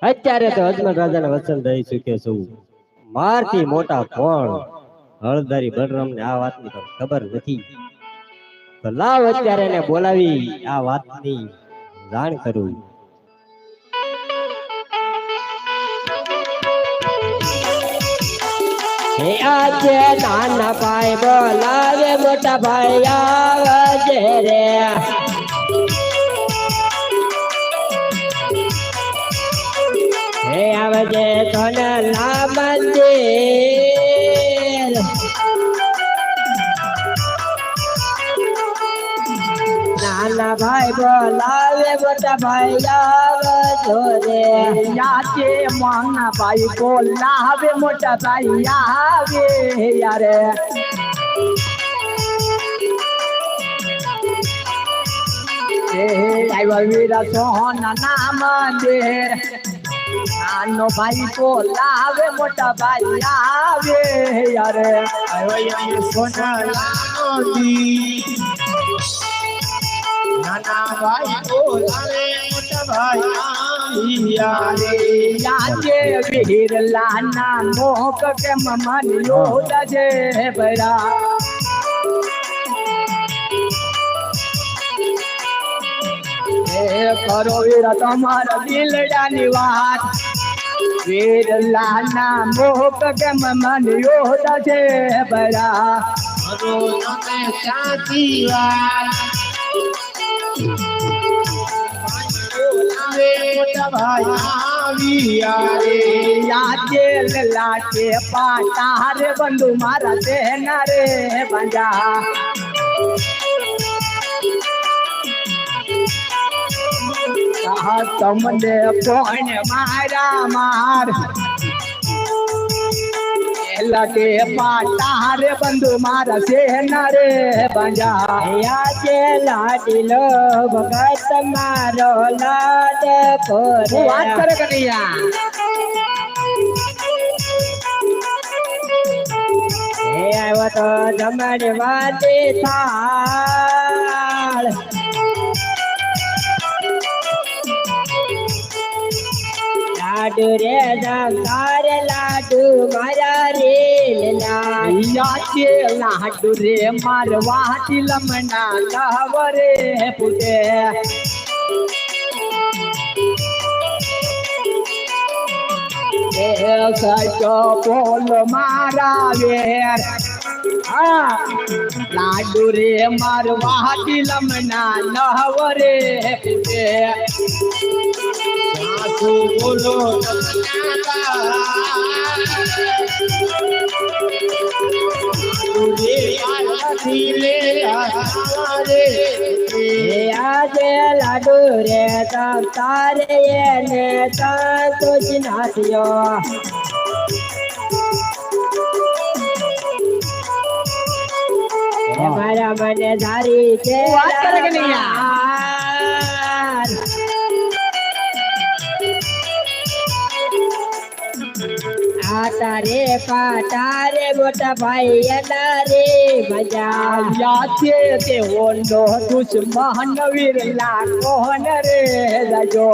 અત્યારે તો અજમલ રાજાના વચન રહી ચૂકે છું, મારથી મોટા કોણ? હળદારી બલરામને આ વાતની પણ ખબર નથી. તો લાવ અત્યારે એને બોલાવી આ વાતની જાણ કરું. હે આજે નાના ભાઈ બોલાવે મોટા ભાઈ આવજે રે. હે આવજે સોનલા મંદિર. નાના ભાઈ બોલાવે મોટા ભાઈ આવજો રે. આજે નાના ભાઈ બોલાવે મોટા ભાઈ આવે યારે. આવ્યા વીરા સોના ના મંદિર. નાનો ભાઈ બોલાવે મોટા ભાઈ આવે યારે. આવ્યા સોના નાના ભાઈ બોલાવે મોટા ભાઈ આવે. આજે વીર લાના મોક કે મન યોદા છે બરા. કરો વીર તમારા દિલડાની વાત. વીર લાના મોક કે મન યોદા છે બરા. કરો તમે સાચી વાત. આજે લાગે પાટા રે બંધુ મારા તેના રે બંજા. તમને કોણ મારા માર લાગે પાટા રે બંધુ મારા તેના રે બંજા. આજે લાડીલો ભગત મારો લાડ કોરે. વાત કરે કનૈયા. હે આવ્યો તો જમણી વાતી થાળ. લાડુ રે તારે લાડુ મારા રે આજે લાડુ રે મારવા લમણા લવરે પૂટે. સચો બોલ મારા વેર. લાડુ રે મારવા લમણા લવરે પૂટે. બોલો આજે લાડુ રે તારે એને તુજ નાથ્યો. મારા મને ધારી છે વાત કરે કે નહીં? તારે પાટારે મોટા ભાઈ અનારે મજા. છે તેઓનો દુશ્મન વીર લાખો રે જજો.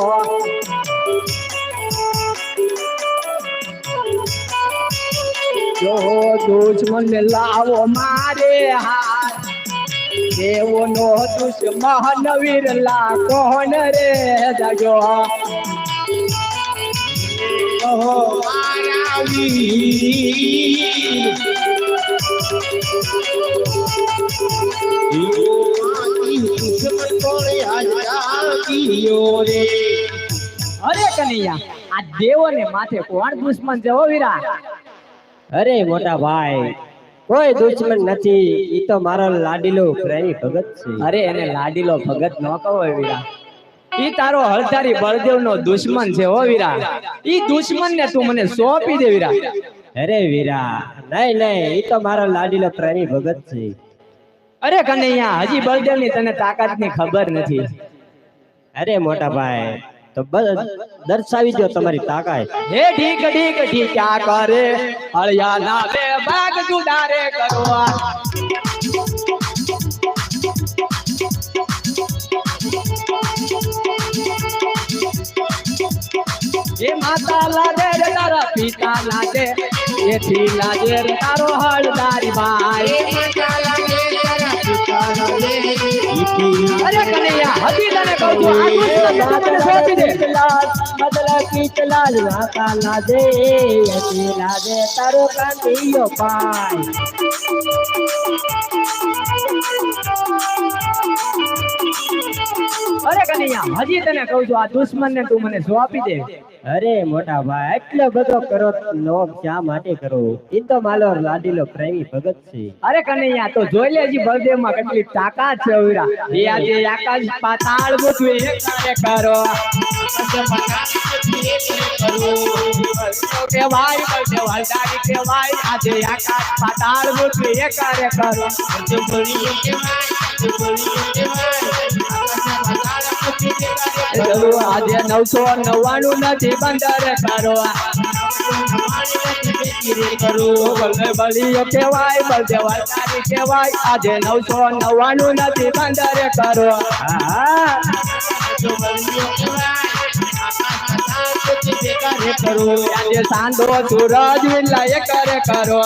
જો દુશ્મન લાવો મારે હાથ. તેઓનો દુશ્મન વીર લાખો રે જજો. અરે કનૈયા, આ દેવો ને માથે કોણ દુશ્મન છે હો વીરા? અરે મોટા ભાઈ, કોઈ દુશ્મન નથી. ઈ તો મારો લાડીલો પ્રેમી ભગત છે. અરે એને લાડીલો ભગત ન કહો વીરા. ઈ તારો હળધારી બળદેવ નો દુશ્મન છે હો વીરા. ઈ દુશ્મન ને તું મને સોંપી દે વીરા. અરે વીરા, નહીં નહીં, ઈ તો મારો લાડીલો પ્રેમી ભગત છે. અરે કનૈયા, હજી બળદેવ ની તને તાકાત ની ખબર નથી. અરે મોટા ભાઈ, તો દર્શાવી દો તમારી તાકાત. હે ઠીક ઠીક ઠીક ક્યાં કરે હળિયા ના બે ભાગ જુદારે કરવા. એ માતા લાગે રે તારા પિતા લાગે એથી લાગે રે તારો હળદારી ભાઈ અરે કનૈયા હજી તને કહું છું આ દુશ્મન મને સોંપી દે બદલા કીચલાલ માતા લાદે એથી લાદે તારો કાંતિયો પાય અરે કનૈયા હજી તને કહું છું આ દુશ્મન ને તું મને સોંપી દે અરે મોટા ભાઈ એટલો બધો કરો નો શા માટે કરો એ તો માલો લાડીલો પ્રેમી ભગત છે અરે કનૈયા તો જોઈ લેજી બળદેવ માં કેટલી તાકાત છે વીરા એ આજે આકાશ પાતાળ ગોઠવે એક કરો કેવાય બળદેવ હલદારી કેવાય આજે આકાશ પાતાળ ગોઠવે એક કરો આજે 999 નથી બંદર કરો બળિયો કેવાય બળદેવ હલદારી કેવાય આજે 999 નથી બંદર કરો આજે સાંધો સૂરજ વિલાય કરે કરો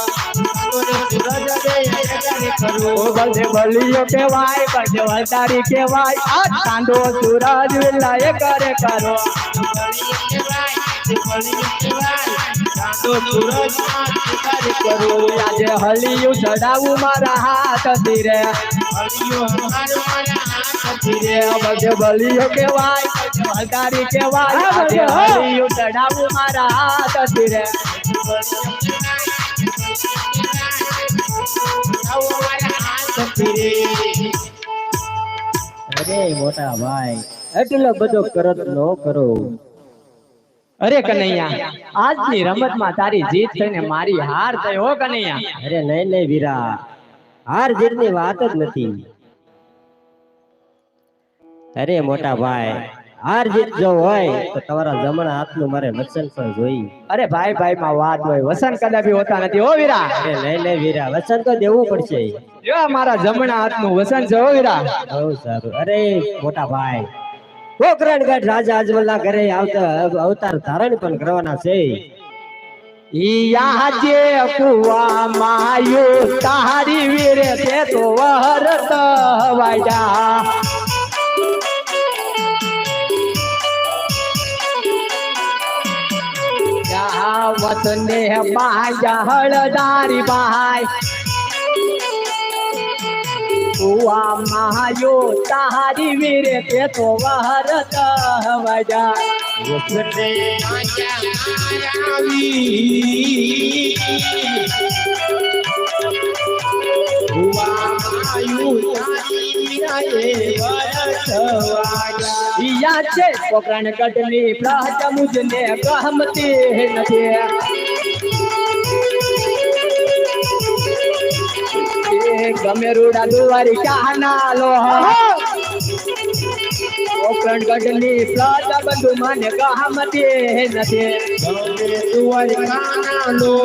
બળદેવ બળિયો કેવાય બળદેવ હલદારી કેવાય આ સાંધો સૂરજ વિલાય કરે કરો આજે હલિયું ચડાવું મારા હાથ ધીરે બળદેવ બળિયો કેવાય હલદારી કેવાય આજે હલિયું ચડાવું મારા હાથ ધીરે અરે મોટા ભાઈ એટલો બધો કરત નો કરો અરે કનૈયા આજની રમતમાં તારી જીત થઈને મારી હાર થઈ હો કનૈયા અરે નહીં નહીં વીરા હાર જીતની વાત જ નથી અરે મોટા ભાઈ હાર જીત જો હોય તો તમારા જમણા હાથનું મારે વચન પણ જોઈ અરે ભાઈ ભાઈ માં વાત હોય વસન કદાપી હોતા નથી હો વીરા અરે નહીં નહીં વીરા વચન તો દેવું પડશે જો મારા જમણા હાથનું વસન છે હો વીરા બહુ સારું અરે મોટા ભાઈ પોકરણગઢ રાજા અજમલના ઘરે આવતા અવતાર ધારણ પણ કરવાના છે યાજે કુવા માયો તારી વીરે તે તો વહરત વાજા વતને બાજા હળદારી ભાઈ કુવા માયો તારી વીરે તે તો વહરત વાજા છે પોકરણગઢ ની પ્રજ મુજને ગમતી નથી ગમે રૂડા દુવારી કાના લો પોકરણગઢ ની પ્રજ બંધુ મને ગમતી નથી દુવારી કાના લો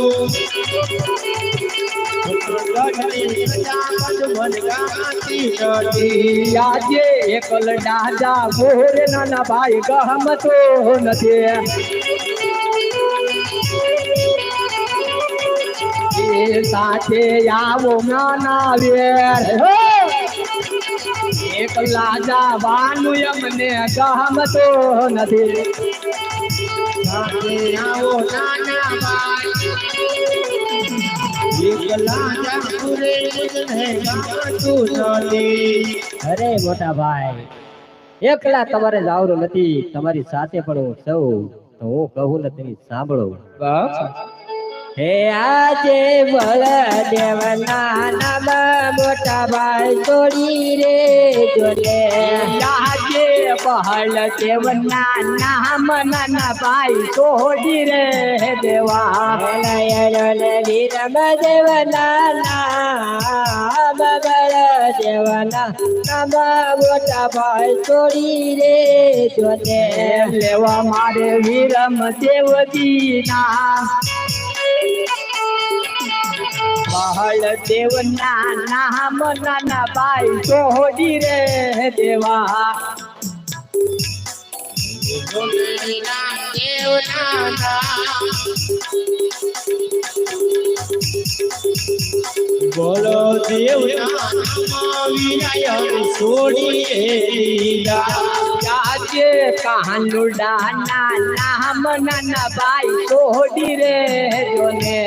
આજે એકલ ડાજા મોરે નાના ભાઈ ગમતો નથી સાથે આવો નાના વેર એકલા જવાનું એમને ગમતો નથી સાથે આવો નાના ભાઈ અરે મોટા ભાઈ એકલા તમારે જવાનું નથી તમારી સાથે પણ હું સૌ તો હું કહું ને તમે સાંભળો હે આજે બળદેવના નામ મોટા ભાઈ છોડી રે જોલે આજે બળદેવના નામ નાના ભાઈ છોડી રે દેવા વિરમ દેવના નામ બળદેવના નામ મોટા ભાઈ છોડી રે જોલે લેવા મારે વિરમ દેવજી ના બળદેવના નામ નાના ભાઈ છોડી રે દેવા દેવના નામ બોલો દેવના નામ વિરાય છોડીએ દીધા આજે કાનુડા ના નામ નાના ભાઈ છોડી રે જોને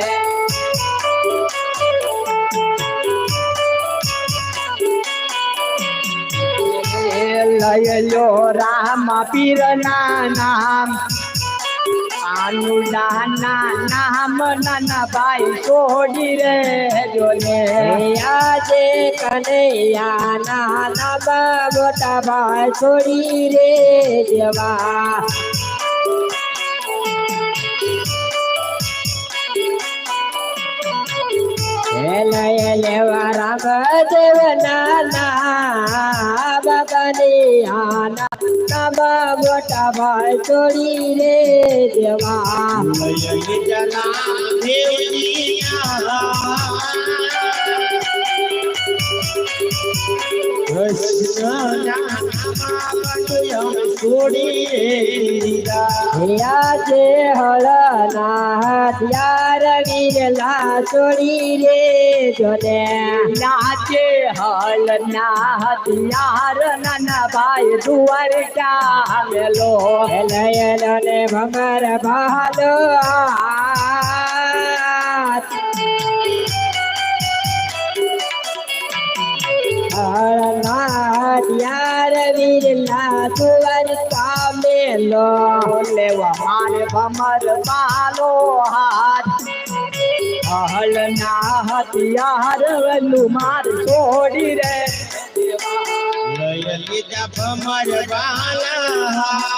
લઈ લો રામ પીર ના નામ કાનુડા ના નામ નાના ભાઈ છોડી રે જોને આજે કનૈયા નાના મોટા ભાઈ છોડી રે દેવા લેવા રામ દેવ નાના કનૈયા નાના મોટા ભાઈ છોડી રે દેવા આજે હળના હથિયાર વીરલા છોડી રે જોને નાચે હલ ના હથિયાર નાના ભાઈ દ્વારકા મેલો લયલો ને ભમર ભાલો હળનાર વીરલા દ્વારકા મેલો લેવા મારે ભમર પાલો હાથ હલ ના હથિયાર વેલું માર છોડી રે લીધા ભમર બાલા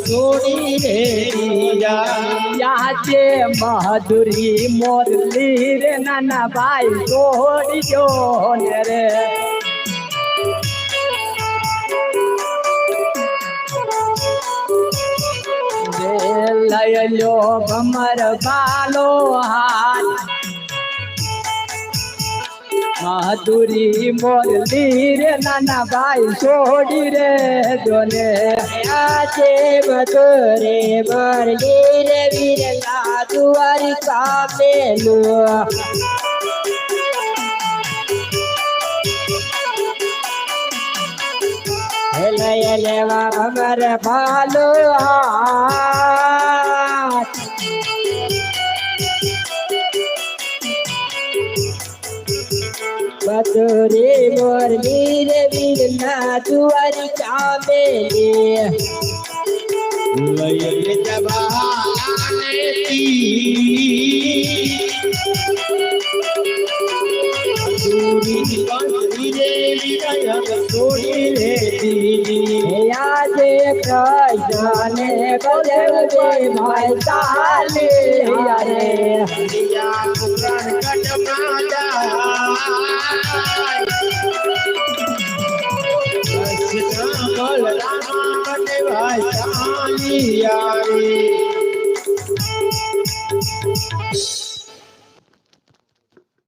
છોડી રે યાચે મધુરી મોરલી રે નાના ભાઈ છોડી જો ને રે લઈ લો ભમર બાલો હાથ મધુરી મોરલી રે નાના ભાઈ છોડી રે જોને આજે બતોરે મરલી રે વીરલા દ્વારકા મેલો લય લેવા ભમર ભાલો હાથ બતોરે મોરલી રે વીરલા દ્વારકા મેલે આજે કૃષ્ણને બજવે ભાઈ ચાલે રે